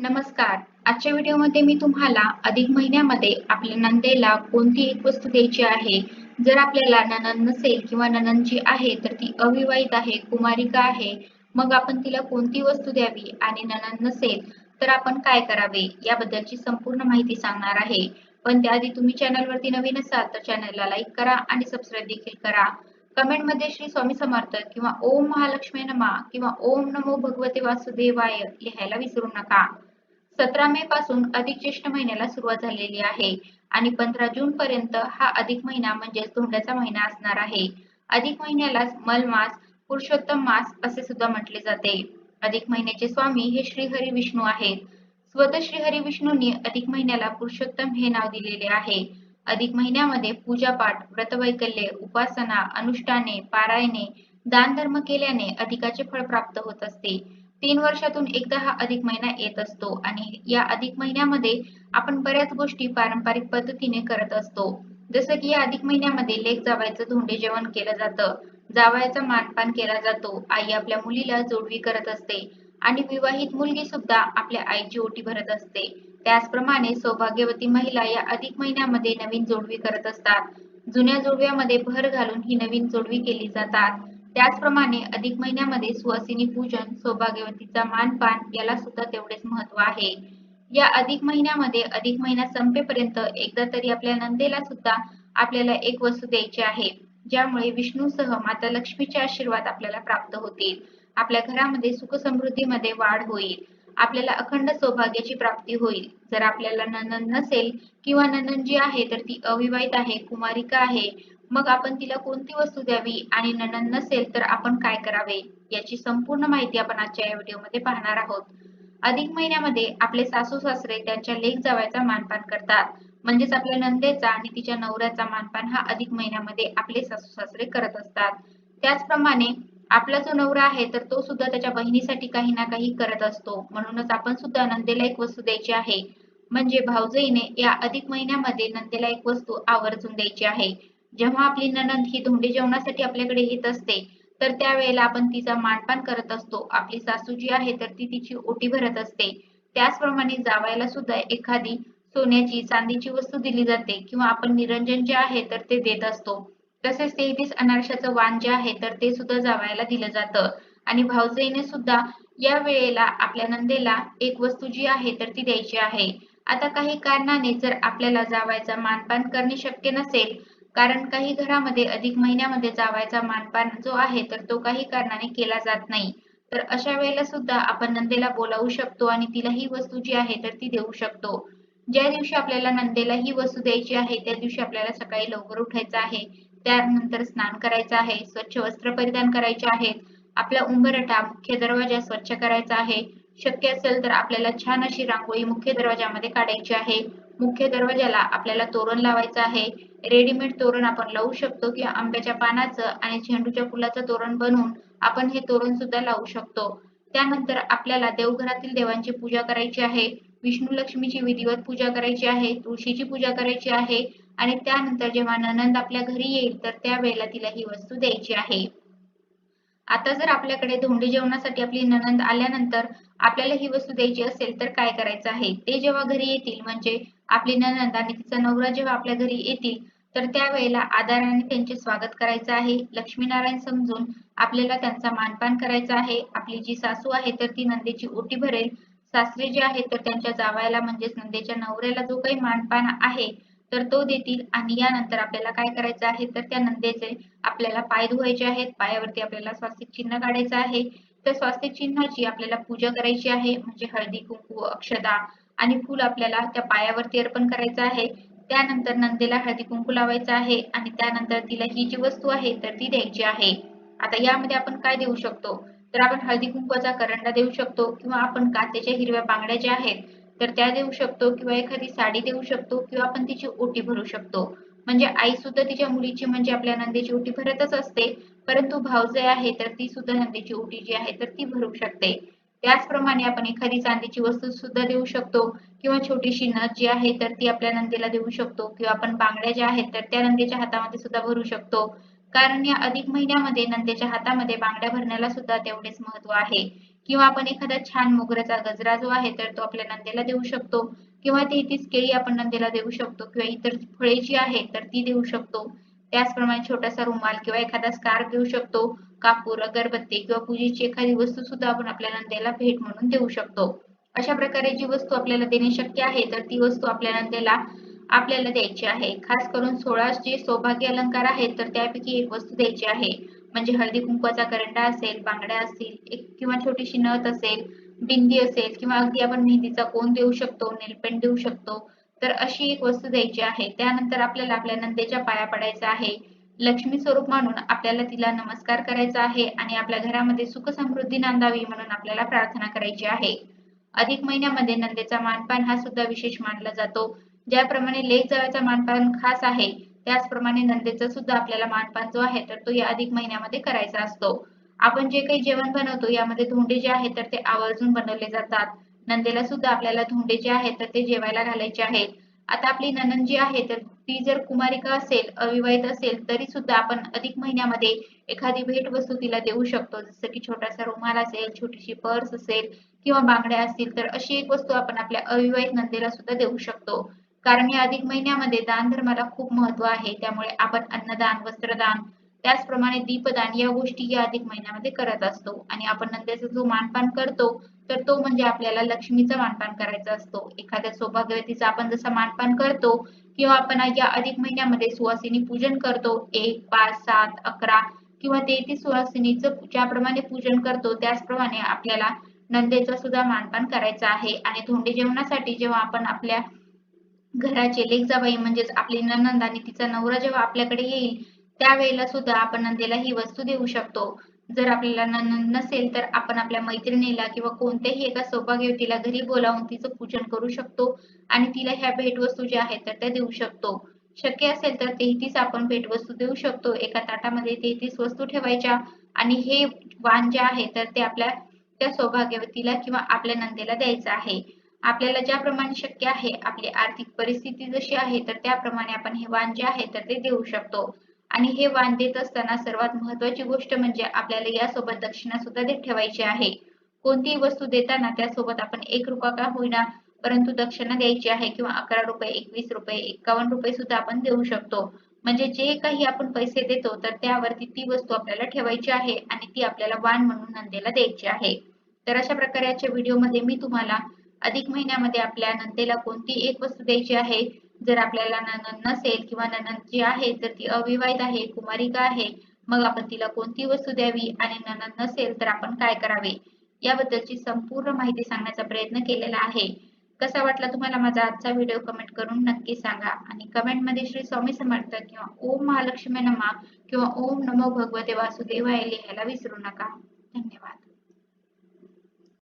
नमस्कार. आजच्या व्हिडिओमध्ये मी तुम्हाला अधिक महिन्यामध्ये आपल्या नंदेला कोणती एक वस्तू द्यायची आहे. जर आपल्याला नणंद नसेल किंवा नणंद जी आहे तर ती अविवाहित आहे, कुमारिका आहे, मग आपण तिला कोणती वस्तू द्यावी आणि नणंद नसेल तर आपण काय करावे याबद्दलची संपूर्ण माहिती सांगणार आहे. पण त्याआधी तुम्ही चॅनलवरती नवीन असाल तर चॅनलला लाईक करा आणि सबस्क्राईब देखील करा. कमेंटमध्ये श्री स्वामी समर्थ किंवा ओम महालक्ष्मी नमः किंवा ओम नमो भगवते वासुदेवाय लिहायला विसरू नका. 17 मे पासून अधिक ज्येष्ठ महिन्याला सुरुवात झालेली आहे आणि 15 जून पर्यंत हा अधिक महिना म्हणजेच धोंड्याचा महिना असणार आहे. अधिक महिन्यालाच मलमास, पुरुषोत्तम मास असे सुद्धा म्हटले जाते. अधिक महिन्याचे स्वामी हे श्रीहरी विष्णू आहेत. स्वतः श्रीहरी विष्णूंनी अधिक महिन्याला पुरुषोत्तम हे नाव दिलेले आहे. अधिक महिन्यामध्ये पूजापाठ, व्रतवैकल्ये, उपासना, अनुष्ठाने, पारायणे, दानधर्म केल्याने अधिकाचे फळ प्राप्त होत असते. 3 वर्षातून एकदा हा अधिक महिना येत असतो आणि या अधिक महिन्यामध्ये आपण बऱ्याच गोष्टी पारंपरिक पद्धतीने करत असतो. जसं की या अधिक महिन्यामध्ये लेक जावयाचं धोंडे जेवण केलं जातं, जावयाचा मानपान केला जातो, आई आपल्या मुलीला जोडवी करत असते आणि विवाहित मुलगी सुद्धा आपल्या आईची ओटी भरत असते. त्याचप्रमाणे सौभाग्यवती महिला या अधिक महिन्यामध्ये नवीन जोडवी करत असतात. जुन्या जोडव्यामध्ये भर घालून ही नवीन जोडवी केली जातात. त्याचप्रमाणे अधिक महिन्यामध्ये सुवासिनी पूजन, सौभाग्यवतीचा मानपान याला सुद्धा तेवढेच महत्त्व आहे. या अधिक महिन्यामध्ये अधिक महिना संपेपर्यंत एकदा तरी आपल्या नंदेला सुद्धा आपल्याला एक वस्तू द्यायची आहे, ज्यामुळे विष्णूसह माता लक्ष्मीचे आशीर्वाद आपल्याला प्राप्त होतील. आपल्या घरामध्ये सुख समृद्धीमध्ये वाढ होईल. आपल्याला अखंड सौभाग्याची प्राप्ती होईल. जर आपल्याला नणंद नसेल किंवा नणंद जी आहे तर ती अविवाहित आहे, कुमारिका आहे, मग आपण तिला कोणती वस्तू द्यावी आणि नणंद नसेल तर आपण काय करावे याची संपूर्ण माहिती आपण आजच्या या व्हिडिओमध्ये पाहणार आहोत. अधिक महिन्यामध्ये आपले सासू सासरे त्यांच्या लेक जावयाचा मानपान करतात. म्हणजेच आपल्या नंदेचा आणि तिच्या नवऱ्याचा मानपान हा अधिक महिन्यामध्ये आपले सासू सासरे करत असतात. त्याचप्रमाणे आपला जो नवरा आहे तर तो सुद्धा त्याच्या बहिणीसाठी काही ना काही करत असतो. म्हणूनच आपण सुद्धा नंदेला एक वस्तू द्यायची आहे. म्हणजे भाऊजईने या अधिक महिन्यामध्ये नंदेला एक वस्तू आवर्जून द्यायची आहे. जेव्हा आपली नणंद ही धोंडे जेवणासाठी आपल्याकडे येत असते तर त्यावेळेला आपण तिचा मानपान करत असतो. आपली सासू जी आहे तर ती तिची ओटी भरत असते. त्याचप्रमाणे जावयाला सुद्धा एखादी सोन्याची, चांदीची वस्तू दिली जाते किंवा आपण निरंजन जे आहे तर ते देत असतो. तसेच 33 अनारशाचं वाण जे आहे तर ते सुद्धा जावयाला दिलं जातं आणि भाऊजईने सुद्धा या वेळेला आपल्या नंदेला एक वस्तू जी आहे तर ती द्यायची आहे. आता काही कारणाने जर आपल्याला जावयाचा मानपान करणे शक्य नसेल, कारण काही घरामध्ये अधिक महिन्यामध्ये जावयाचा मानपान जो आहे तर तो काही कारणाने केला जात नाही. तर अशा वेळेला सुद्धा आपण नंदेला बोलावू शकतो आणि तिला ही वस्तू जी आहे तर ती देऊ शकतो. ज्या दिवशी आपल्याला नंदेला ही वस्तू द्यायची आहे त्या दिवशी आपल्याला सकाळी लवकर उठायचं आहे. त्यानंतर स्नान करायचं आहे, स्वच्छ वस्त्र परिधान करायचे आहेत, आपला उंबरठा, मुख्य दरवाजा स्वच्छ करायचा आहे. शक्य असेल तर आपल्याला छान अशी रांगोळी मुख्य दरवाजामध्ये काढायची आहे. मुख्य दरवाजाला आपल्याला तोरण लावायचं आहे. रेडीमेड तोरण आपण लावू शकतो किंवा आंब्याच्या पानाचं आणि झेंडूच्या फुलाचं तोरण बनवून आपण हे तोरण सुद्धा लावू शकतो. त्यानंतर आपल्याला देवघरातील देवांची पूजा करायची आहे. विष्णू लक्ष्मीची विधिवत पूजा करायची आहे, तुळशीची पूजा करायची आहे आणि त्यानंतर जेव्हा नणंद आपल्या घरी येईल तर त्यावेळेला तिला ही वस्तू द्यायची आहे. आता जर आपल्याकडे धोंडे जेवणासाठी आपली नणंद आल्यानंतर आपल्याला ही वस्तू द्यायची असेल तर काय करायचं आहे? ते जेव्हा घरी येतील म्हणजे आपली नणंद आणि तिचा नवरा जेव्हा आपल्या घरी येतील तर त्यावेळेला आदराने त्यांचे स्वागत करायचं आहे. लक्ष्मीनारायण समजून आपल्याला त्यांचा मानपान करायचा आहे. आपली जी सासू आहे तर ती नंदेची ओटी भरेल. सासरे जे आहेत तर त्यांच्या जावयाला म्हणजेच नंदेच्या नवऱ्याला जो काही मानपान आहे तर तो देतील आणि यानंतर आपल्याला काय करायचं आहे तर त्या नंदेचे आपल्याला पाय धुवायचे आहेत. पायावरती आपल्याला स्वास्तिक चिन्ह काढायचं आहे. त्या स्वास्तिक चिन्हाची आपल्याला पूजा करायची आहे. म्हणजे हळदी, कुंकू, अक्षदा आणि फूल आपल्याला त्या पायावरती अर्पण करायचं आहे. त्यानंतर नंदेला हळदी कुंकू लावायचं आहे आणि त्यानंतर तिला ही जी वस्तू आहे तर ती द्यायची आहे. आता यामध्ये आपण काय देऊ शकतो? तर आपण हळदी कुंकवाचा करंडा देऊ शकतो किंवा आपण काचेच्या हिरव्या बांगड्या ज्या आहेत तर त्या देऊ शकतो किंवा एखादी साडी देऊ शकतो किंवा आपण तिची ओटी भरू शकतो. म्हणजे आई सुद्धा तिच्या मुलीची म्हणजे आपल्या नंदेची ओटी भरतच असते, परंतु भावजय आहे तर ती सुद्धा नंदेची ओटी जी आहे तर ती भरू शकते. त्याचप्रमाणे आपण एखादी चांदीची वस्तू सुद्धा देऊ शकतो किंवा छोटीशी नथ जी आहे तर ती आपल्या नंदेला देऊ शकतो किंवा आपण बांगड्या ज्या आहेत तर त्या नंदेच्या हातामध्ये सुद्धा भरू शकतो. कारण या अधिक महिन्यामध्ये नंदेच्या हातामध्ये बांगड्या भरण्याला सुद्धा तेवढेच महत्त्व आहे किंवा आपण एखादा छान मोगऱ्याचा गजरा जो आहे तर तो आपल्या नंदेला देऊ शकतो किंवा 33 केळी आपण नंदेला देऊ शकतो किंवा इतर फळे जी आहेत तर ती देऊ शकतो. त्याचप्रमाणे छोटासा रुमाल किंवा एखादा स्कार्फ देऊ शकतो. कापूर, अगरबत्ती किंवा पूजेची एखादी वस्तू सुद्धा आपण आपल्या नंदेला भेट म्हणून देऊ शकतो. अशा प्रकारे जी वस्तू आपल्याला देणे शक्य आहे तर ती वस्तू आपल्या नंदेला आपल्याला द्यायची आहे. खास करून 16 जे सौभाग्य अलंकार आहेत तर त्यापैकी एक वस्तू द्यायची आहे. म्हणजे हळदी कुंकवाचा करंडा असेल, बांगड्या असतील, एक किंवा छोटीशी नथ असेल, बिंदी असेल किंवा अगदी आपण मेहंदीचा कोन देऊ शकतो, नेलपेंट देऊ शकतो. तर अशी एक वस्तू द्यायची आहे. त्यानंतर आपल्याला आपल्या नंदेच्या पाया पडायचं आहे. लक्ष्मी स्वरूप मानून आपल्याला तिला नमस्कार करायचा आहे आणि आपल्या घरामध्ये सुख समृद्धी नांदावी म्हणून आपल्याला प्रार्थना करायची आहे. अधिक महिन्यामध्ये नंदेचा मानपान हा सुद्धा विशेष मानला जातो. ज्याप्रमाणे लेक जावयाचा मानपान खास आहे, त्याचप्रमाणे नंदेचा सुद्धा आपल्याला मानपान जो आहे तर तो या अधिक महिन्यामध्ये करायचा असतो. आपण जे काही जेवण बनवतो यामध्ये धोंडे जे आहेत तर ते आवर्जून बनवले जातात. नंदेला सुद्धा आपल्याला धोंडे जे आहेत तर ते जेवायला घालायचे आहेत. आता आपली नणंद जी आहे तर ती जर कुमारिका असेल, अविवाहित असेल तरी सुद्धा आपण अधिक महिन्यामध्ये एखादी भेटवस्तू तिला देऊ शकतो. जसं की छोटासा रुमाल असेल, छोटीशी पर्स असेल किंवा बांगड्या असतील तर अशी एक वस्तू आपण आपल्या अविवाहित नंदेला सुद्धा देऊ शकतो. कारण या अधिक महिन्यामध्ये दान धर्माला खूप महत्त्व आहे. त्यामुळे आपण अन्नदान, वस्त्रदान, त्याचप्रमाणे दीपदान या गोष्टी या अधिक महिन्यामध्ये करत असतो आणि आपण नंदेचा जो मानपान करतो तर तो म्हणजे आपल्याला लक्ष्मीचा मानपान करायचा असतो. एखाद्या सौभाग्यवतीचा आपण जसा मानपान करतो किंवा आपण या अधिक महिन्यामध्ये सुवासिनी पूजन करतो 1, 5, 7, 11 किंवा 33 सुवासिनीचं ज्याप्रमाणे पूजन करतो त्याचप्रमाणे आपल्याला नंदेचा सुद्धा मानपान करायचा आहे आणि धोंडे जेवणासाठी जेव्हा आपण आपल्या घराचे लेक जावई म्हणजेच आपली नणंद आणि तिचा नवरा जेव्हा आपल्याकडे येईल त्यावेळेला सुद्धा आपण नंदेला ही वस्तू देऊ शकतो. जर आपल्याला नणंद नसेल तर आपण आपल्या मैत्रिणीला किंवा कोणत्याही एका सौभाग्यवतीला घरी बोलावून तिचं पूजन करू शकतो आणि तिला ह्या भेटवस्तू ज्या आहेत तर त्या देऊ शकतो. शक्य असेल तर 33 आपण भेटवस्तू देऊ शकतो. एका ताटामध्ये 33 वस्तू ठेवायच्या आणि हे वाण जे आहे तर ते आपल्या त्या सौभाग्यवतीला किंवा आपल्या नंदेला द्यायचं आहे. आपल्याला ज्याप्रमाणे शक्य आहे आपली आर्थिक परिस्थिती जशी आहे तर त्याप्रमाणे आपण हे वाण जे आहे तर ते देऊ शकतो आणि हे वाण देत असताना सर्वात महत्त्वाची गोष्ट म्हणजे आपल्याला यासोबत दक्षिणा सुद्धा देत ठेवायची आहे. कोणतीही वस्तू देताना त्यासोबत आपण ₹1 का होईना परंतु दक्षिणा द्यायची आहे किंवा ₹11, ₹21, ₹51 सुद्धा आपण देऊ शकतो. म्हणजे जे काही आपण पैसे देतो तर त्यावरती ती वस्तू आपल्याला ठेवायची आहे आणि ती आपल्याला वाण म्हणून नंदेला द्यायची आहे. तर अशा प्रकारे आजच्या व्हिडिओमध्ये मी तुम्हाला अधिक महिन्यामध्ये आपल्या नंदेला कोणती एक वस्तू द्यायची आहे. जर आपल्याला नणंद नसेल किंवा नणंद जी आहे तर ती अविवाहित आहे, कुमारिका आहे, मग आपण तिला कोणती वस्तू द्यावी आणि नणंद नसेल तर आपण काय करावे याबद्दलची संपूर्ण माहिती सांगण्याचा प्रयत्न केलेला आहे. कसा वाटला तुम्हाला माझा आजचा व्हिडिओ कमेंट करून नक्की सांगा आणि कमेंटमध्ये श्री स्वामी समर्थ किंवा ओम महालक्ष्मी नमः किंवा ओम नमो भगवते वासुदेवाय लिहायला विसरू नका.